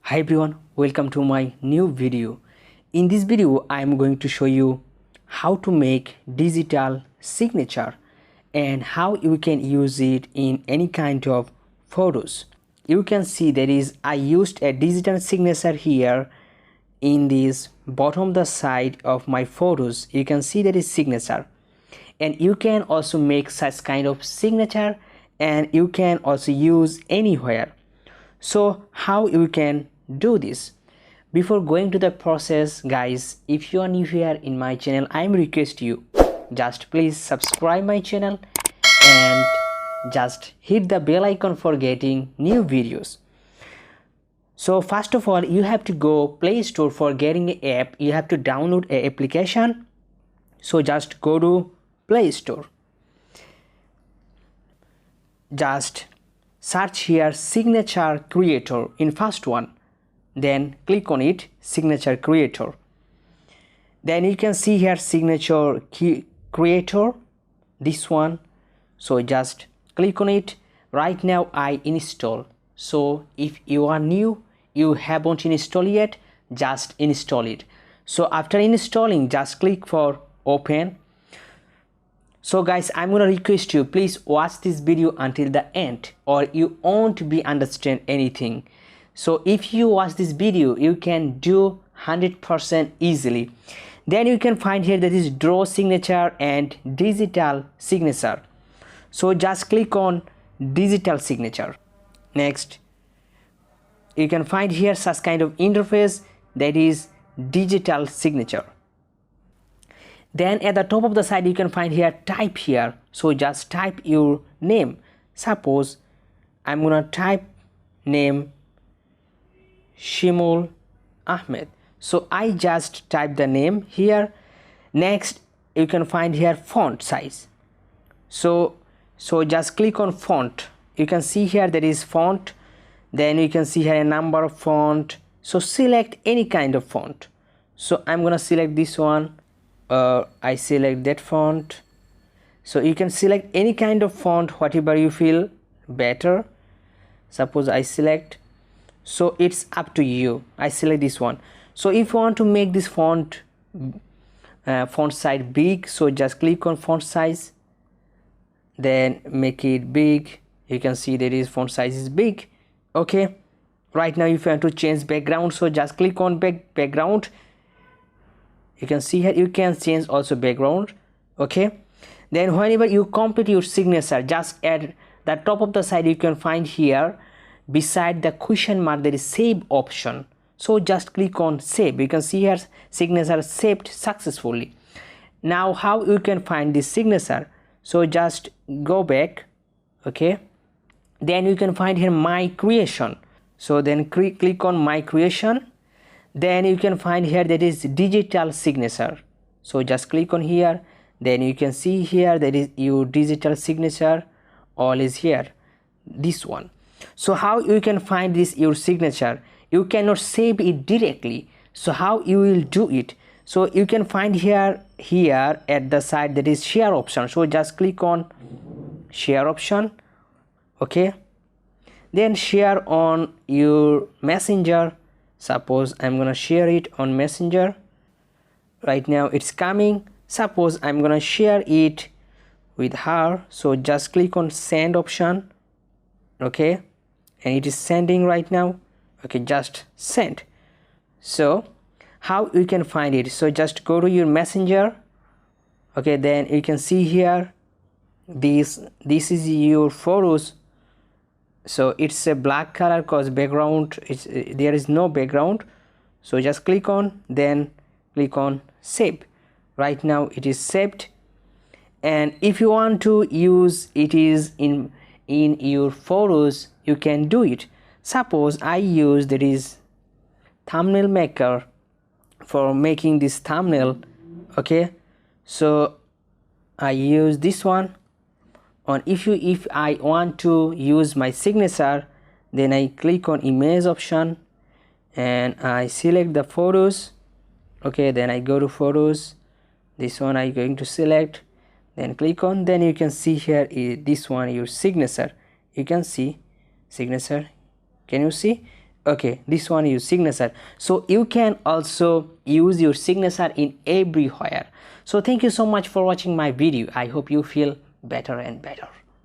Hi everyone, welcome to my new video. In this video I am going to show you how to make digital signature and how you can use it in any kind of photos. You can see I used a digital signature here in this bottom the side of my photos. You can see there is signature, and you can also make such kind of signature and you can also use anywhere. So how you can do this? Before going to the process, guys, if you are new here in my channel, I am request you just please subscribe my channel and just hit the bell icon for getting new videos. So first of all, you have to go Play Store. For getting an app, you have to download an application. So just go to Play Store, just search here signature creator in first one, then click on it, signature creator. Then you can see here signature creator, this one. So just click on it. Right now I install. So if you are new, you haven't installed yet, just install it. So after installing, just click for open. So guys, I'm gonna request you, please watch this video until the end or you won't be understand anything. So if you watch this video, you can do 100% easily. Then you can find here that is draw signature and digital signature. So just click on digital signature. Next, you can find here such kind of interface, that is digital signature. Then at the top of the side you can find here type here. So just type your name. Suppose I'm gonna type name Shimul Ahmed. So I just type the name here. Next you can find here font size. So just click on font. You can see here there is font. Then you can see here a number of font. So select any kind of font. So I'm gonna select this one. I select that font. So you can select any kind of font, whatever you feel better. Suppose I select, so it's up to you. I select this one. So if you want to make this font size big, so just click on font size, then make it big. You can see there is font size is big. Okay, right now if you want to change background, so just click on background. You can see here you can change also background. Okay, then whenever you complete your signature, just at the top of the side you can find here beside the question mark there is save option. So just click on save. You can see here signature saved successfully. Now how you can find this signature? So just go back. Okay, then you can find here my creation. So then click on my creation. Then you can find here that is digital signature. So just click on here. Then you can see here that is your digital signature, all is here, this one. So how you can find this your signature? You cannot save it directly. So how you will do it? So you can find here at the side that is share option. So just click on share option. Okay, then share on your messenger. Suppose I'm gonna share it on messenger. Right now it's coming. Suppose I'm gonna share it with her. So just click on send option. Okay, and it is sending right now. Okay, just send. So how you can find it? So just go to your messenger. Okay, then you can see here this is your photos. So it's a black color because background there is no background. So just click on, then click on save. Right now it is saved. And if you want to use it is in your photos, you can do it. Suppose I use there is thumbnail maker for making this thumbnail. Okay, so I use this one. On if I want to use my signature, then I click on image option and I select the photos. Okay, then I go to photos, this one I'm going to select, then click on, then you can see here this one your signature. You can see signature, can you see? Okay, this one is signature. So you can also use your signature in everywhere. So thank you so much for watching my video. I hope you feel better and better.